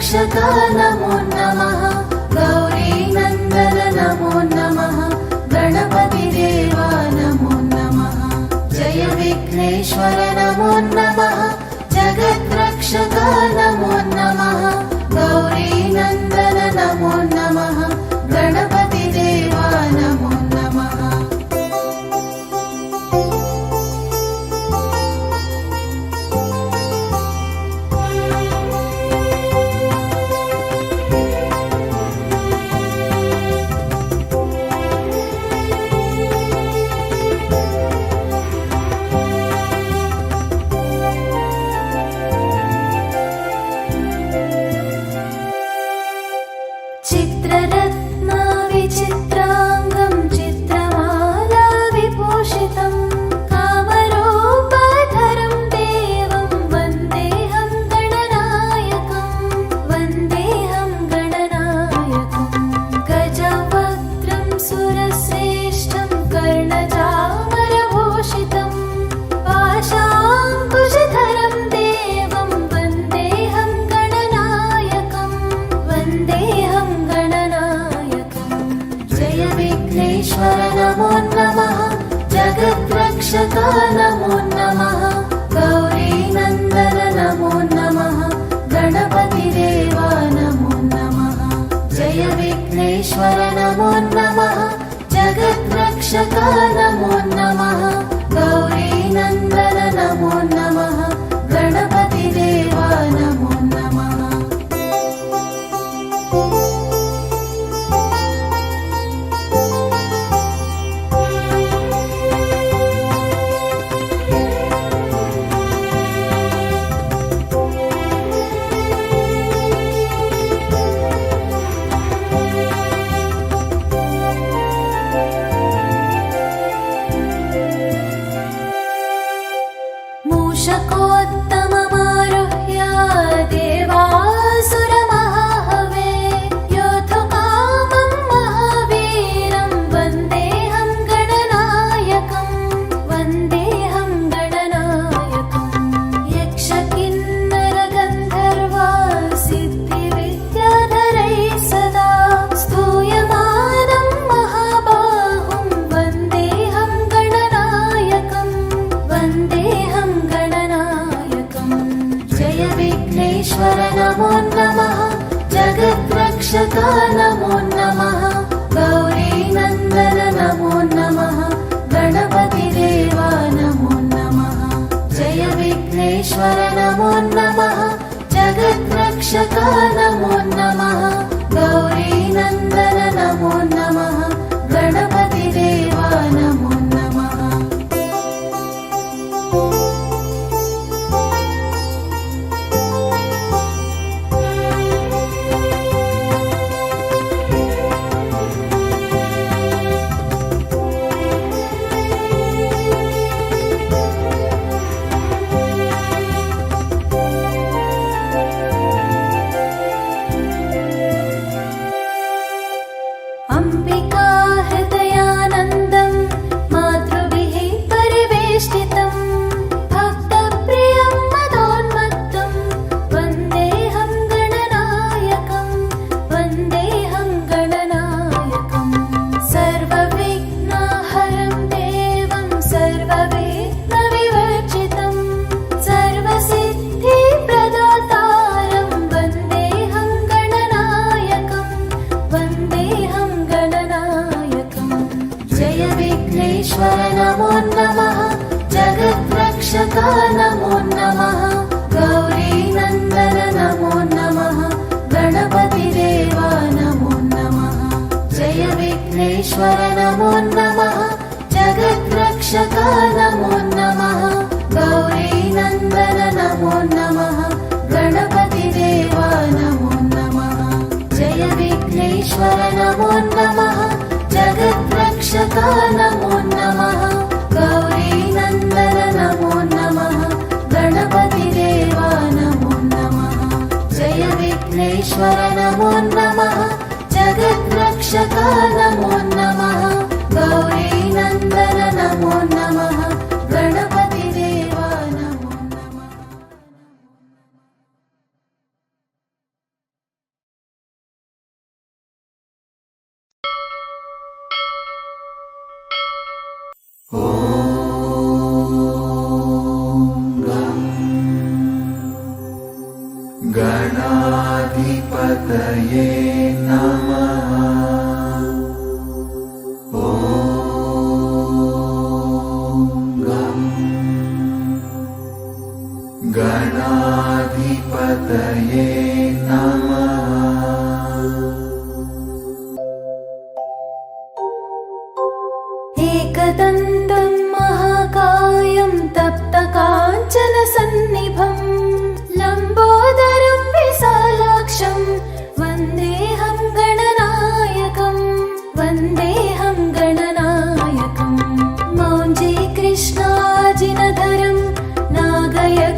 जगद्रक्षक नमो नमः गौरीनन्दन नमो नमः गणपतिदेवा नमो नमः जय विघ्नेश्वर नमो नमः जगद्रक्षक नमो नमः गौरीनन्दन नमो नमः गणपतिदेवा नमो नमः चित्ररत्ना विचित्रांगं चित्रमाला विभूषितं कामरूपाधरं देवं वन्देऽहं गणनायकं गजवक्त्रं सुरश्रेष्ठं कर्णचामरभूषितं पाशाङ्कुशधरं देवं वन्देऽहं गणनायकं वन्देऽहं जय विघ्नेश्वर नमो नमः जगद्रक्षक नमो नमः गौरीनन्दन नमो नमः गणपतिदेवा नमो नमः जय विघ्नेश्वर नमो नमः जगद्रक्षक नमो नमः गौरीनन्दन नमो नमः गणपतिदेवा नमो नमः मूषकोत्तममारुह्य देवासुरमहाहवे योद्धुकामं महावीरं वन्देऽहं गणनायकं यक्षकिन्नरगन्धर्वा सिद्धिविद्याधरैः सदा स्तूयमानं महाबाहुं वन्देऽहं गणनायकं वन्देऽहं जय विघ्नेश्वर नमो नमः जगद्रक्षक नमो नमः गौरीनन्दन नमो नमः गणपतिदेवा नमो नमः जय विघ्नेश्वर नमो नमः जगद्रक्षक नमो नमः गौरीनन्दन नमो नमः गणपतिदेवा नमो नमः अम्बिका हृदयानन्दं मातृभिः परिवेष्टितं भक्तप्रियं मदोन्मत्तं वन्देऽहं गणनायकं सर्वविघ्नहरं देवं सर्वविघ्नविवर्जितं सर्वसिद्धिप्रदातारं वन्देऽहं गणनायकं वन्देऽहं जय विघ्नेश्वर नमो नमः जगद्रक्षक नमो नमः गौरीनन्दन नमो नमः गणपतिदेवा नमो नमः जय विघ्नेश्वर नमो नमः जगद्रक्षक नमो नमः गौरीनन्दन नमो नमः गणपतिदेवा नमो नमः जय विघ्नेश्वर नमो नमः जगद्रक्षक नमो नमः गौरीनन्दन नमो नमः गणपतिदेवा नमो नमः जय विघ्नेश्वर नमो नमः जगद्रक्षक नमो नमः गौरीनन्दन नमो नमः गणपतिदेवा नमो गणाधिपतये नमः। गणाधिपतये नमः। एकदन्तं महाकायं तप्तकाञ्चनसन्निभं लम्बोदरं विशालाक्षं वन्देऽहं गणनायकं वन्देऽहं गणनायकं मौञ्जीकृष्णाजिनधरं नागयज्ञोपवीतिनं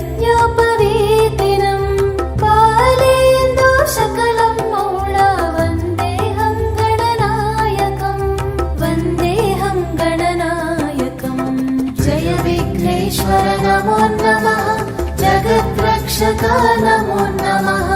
पालेन्दुशकलं मौळा वन्देऽहं गणनायकं वन्देऽहं गणनायकं जय विघ्नेश्वर नमो नमः जगद्रक्षका नमो नमः